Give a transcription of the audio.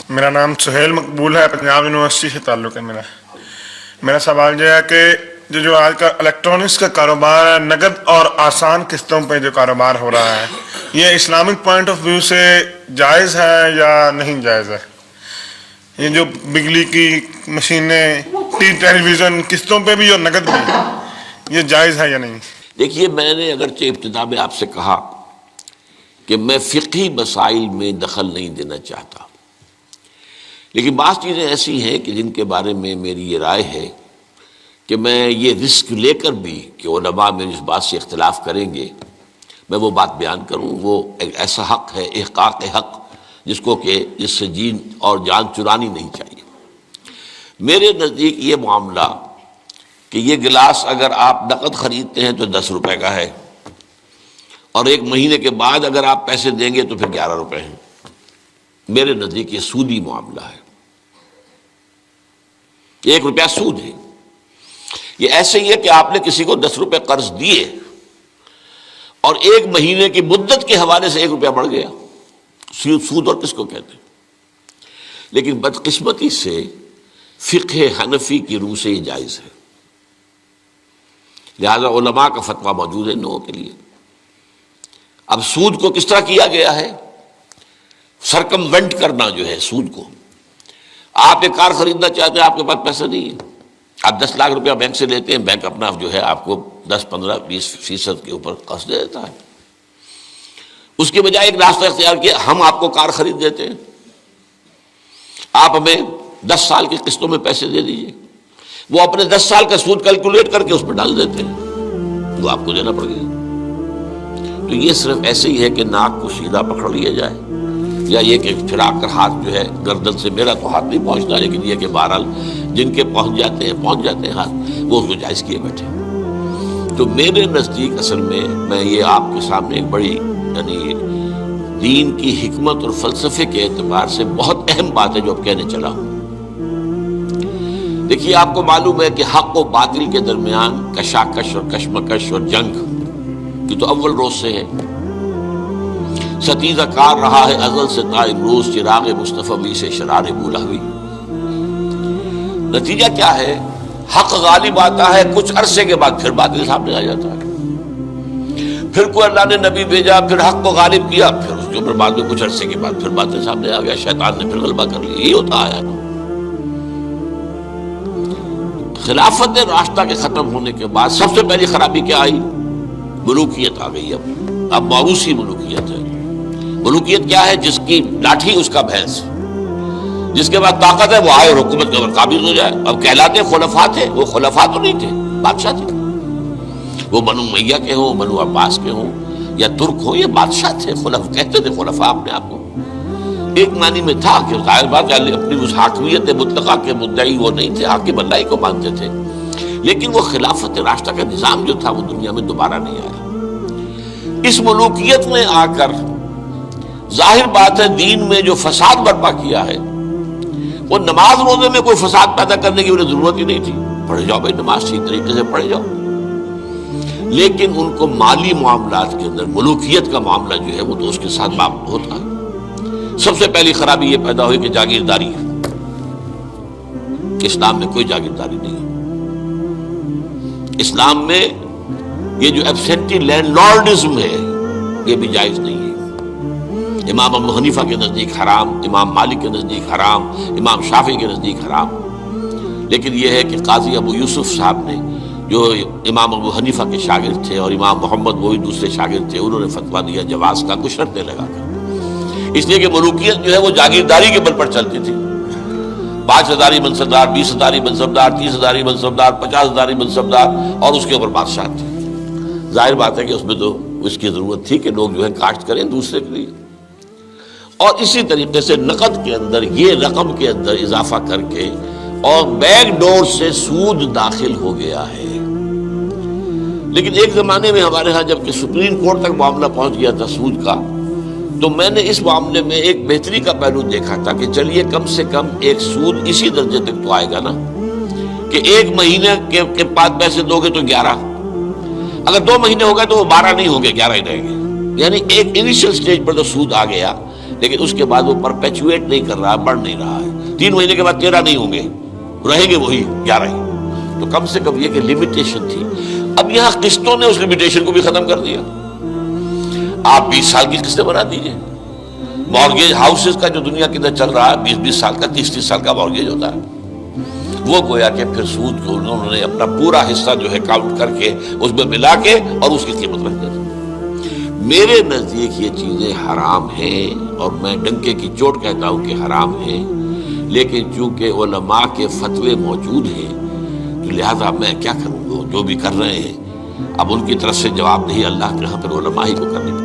میرا نام سہیل مقبول ہے، پنجاب یونیورسٹی سے تعلق ہے میرا سوال یہ ہے کہ جو آج کا الیکٹرانکس کا کاروبار ہے، نقد اور آسان قسطوں پہ جو کاروبار ہو رہا ہے، یہ اسلامک پوائنٹ آف ویو سے جائز ہے یا نہیں جائز ہے؟ یہ جو بجلی کی مشینیں، ٹیلی ویژن قسطوں پہ بھی اور نقد بھی، یہ جائز ہے یا نہیں؟ دیکھیے، میں نے اگرچہ ابتدا میں آپ سے کہا کہ میں فقہی مسائل میں دخل نہیں دینا چاہتا، لیکن بعض چیزیں ایسی ہیں کہ جن کے بارے میں میری یہ رائے ہے کہ میں یہ رسک لے کر بھی کہ علماء میری اس بات سے اختلاف کریں گے، میں وہ بات بیان کروں۔ وہ ایک ایسا حق ہے، احقاق حق، جس کو کہ جس سے جین اور جان چرانی نہیں چاہیے۔ میرے نزدیک یہ معاملہ کہ یہ گلاس اگر آپ نقد خریدتے ہیں تو 10 روپے کا ہے، اور 1 مہینے کے بعد اگر آپ پیسے دیں گے تو پھر 11 روپے ہیں، میرے نزدیک یہ سودی معاملہ ہے، 1 روپیہ سود ہے۔ یہ ایسے ہی ہے کہ آپ نے کسی کو 10 روپے قرض دیے اور 1 مہینے کی مدت کے حوالے سے 1 روپیہ بڑھ گیا۔ سود اور کس کو کہتے ہیں؟ لیکن بدقسمتی سے فقہ حنفی کی روح سے یہ جائز ہے، لہذا علماء کا فتویٰ موجود ہے نو کے لیے۔ اب سود کو کس طرح کیا گیا ہے؟ سرکموینٹ کرنا جو ہے سود کو۔ آپ ایک کار خریدنا چاہتے ہیں، آپ کے پاس پیسہ نہیں ہے، آپ 10 لاکھ روپیہ بینک سے لیتے ہیں، بینک اپنا جو ہے آپ کو 10, 15, 20% کے اوپر قرض دے دیتا ہے۔ اس کے بجائے ایک راستہ اختیار کیا، ہم آپ کو کار خرید دیتے ہیں، آپ ہمیں 10 سال کی قسطوں میں پیسے دے دیجئے۔ وہ اپنے 10 سال کا سود کیلکولیٹ کر کے اس پہ ڈال دیتے ہیں، وہ آپ کو دینا پڑ گیا۔ تو یہ صرف ایسے ہی ہے کہ ناک کو سیدھا پکڑ لیا جائے، یا یہ کہ پھرا کر ہاتھ جو ہے گردن سے، میرا تو ہاتھ نہیں پہنچتا، لیکن یہ کہ بہرحال جن کے پہنچ جاتے ہیں ہاتھ، وہ اس کو جائز کیے بیٹھے۔ تو میرے نزدیک اصل میں یہ آپ کے سامنے ایک بڑی یعنی دین کی حکمت اور فلسفے کے اعتبار سے بہت اہم بات ہے جو اب کہنے چلا ہوں۔ دیکھیے، آپ کو معلوم ہے کہ حق و باطل کے درمیان کشاکش اور کشمکش اور جنگ یہ تو اول روز سے ہے، ستیزہ کار رہا ہے ازل سے تا امروز، چراغ مصطفی سے شرار بولہوی۔ نتیجہ کیا ہے؟ حق غالب آتا ہے، کچھ عرصے کے بعد پھر باطل سامنے آ جاتا ہے، پھر کوئی اللہ نے نبی بھیجا، پھر حق کو غالب کیا، پھر اس کے اوپر بعد میں کچھ عرصے کے بعد پھر باطل سامنے آ گیا، شیطان نے پھر غلبہ کر لیا۔ یہی ہوتا آیا نا۔ خلافت راستہ کے ختم ہونے کے بعد سب سے پہلی خرابی کیا آئی؟ ملوکیت آ گئی۔ اب موروثی ملوکیت ہے۔ ملوکیت کیا ہے؟ جس کی لاٹھی اس کا بھینس، جس کے بعد طاقت ہے وہ آئے اور حکومت کے اوپر قابض ہو جائے۔ اب کہلاتے خلفاء تھے، وہ خلفاء تو نہیں تھے، بادشاہ تھے۔ وہ بنو امیہ کے ہوں، بنو عباس کے ہوں یا ترک ہوں، یہ بادشاہ تھے، کہتے تھے خلفاء اپنے آپ کو۔ ایک معنی میں تھا کہ ظاہر بات ہے اپنی اس حاکمیت مطلقہ کے مدعی وہ نہیں تھے، حاکم اللہ ہی کو مانتے تھے، لیکن وہ خلافت راستہ کا نظام جو تھا وہ دنیا میں دوبارہ نہیں آیا۔ اس ملوکیت میں آ کر ظاہر بات ہے دین میں جو فساد برپا کیا ہے، وہ نماز روزے میں کوئی فساد پیدا کرنے کی انہیں ضرورت ہی نہیں تھی، پڑھ جاؤ بھائی نماز ٹھیک طریقے سے پڑھ جاؤ۔ لیکن ان کو مالی معاملات کے اندر ملوکیت کا معاملہ جو ہے وہ تو اس کے ساتھ باب ہوتا ہے۔ سب سے پہلی خرابی یہ پیدا ہوئی کہ جاگیرداری ہے۔ اسلام میں کوئی جاگیرداری نہیں ہے۔ اسلام میں یہ جو ایبسینٹی لینڈ لارڈزم ہے یہ بھی جائز نہیں ہے۔ امام ابو حنیفہ کے نزدیک حرام، امام مالک کے نزدیک حرام، امام شافعی کے نزدیک حرام۔ لیکن یہ ہے کہ قاضی ابو یوسف صاحب نے، جو امام ابو حنیفہ کے شاگرد تھے، اور امام محمد وہی دوسرے شاگرد تھے، انہوں نے فتویٰ دیا جواز کا، کچھ شرطیں لگا کر، اس لیے کہ ملوکیت جو ہے وہ جاگیرداری کے بل پر چلتی تھی۔ 5 ہزاری منصبدار، 20 ہزاری منصبدار، 30 ہزاری منصبدار، 50 ہزاری منصبدار، اور اس کے اوپر بادشاہ تھے۔ ظاہر بات ہے کہ اس میں تو اس کی ضرورت تھی کہ لوگ جو ہے کاشت کریں دوسرے کے لیے۔ اور اسی طریقے سے نقد کے اندر یہ رقم کے اندر اضافہ کر کے اور بیک ڈور سے سود داخل ہو گیا ہے۔ لیکن ایک زمانے میں ہمارے ہاں جب کہ سپریم کورٹ تک معاملہ پہنچ گیا تھا سود کا، تو میں نے اس معاملے میں ایک بہتری کا پہلو دیکھا تھا کہ چلیے کم سے کم ایک سود اسی درجے تک تو آئے گا نا کہ 1 مہینے کے بعد پیسے دو گے تو 11، اگر 2 مہینے ہو گئے تو وہ 12 نہیں ہوں گے، 11 ہی رہیں گے۔ یعنی ایک انیشل سٹیج پر تو سود آ گیا، لیکن اس کے بعد وہ پرپیچویٹ نہیں کر رہا، بڑھ نہیں رہا ہے. 3 مہینے کے بعد 13 نہیں ہوں گے، رہیں گے وہی 11 ہی. تو کم سے کم یہ کہ لمیٹیشن تھی. اب یہاں قسطوں نے اس لمیٹیشن کو بھی ختم کر دیا. آپ 20 سال کی قسطیں بنا دیجئے. مارگیج ہاؤسز کا جو دنیا کے اندر چل رہا ہے 20 سال کا، 30 سال کا مارگیج ہوتا ہے، وہ گویا کہ پھر سود کو انہوں نے اپنا پورا حصہ جو ہے کاؤنٹ کر کے اس میں ملا کے اور اس کی قیمت رکھ دی. میرے نزدیک یہ چیزیں حرام ہیں، اور میں ڈنکے کی چوٹ کہتا ہوں کہ حرام ہیں، لیکن چونکہ علماء کے فتوے موجود ہیں تو لہذا میں کیا کروں گا، جو بھی کر رہے ہیں اب ان کی طرف سے جواب نہیں، اللہ کے ہاں پھر علماء ہی کو کرنی پڑے.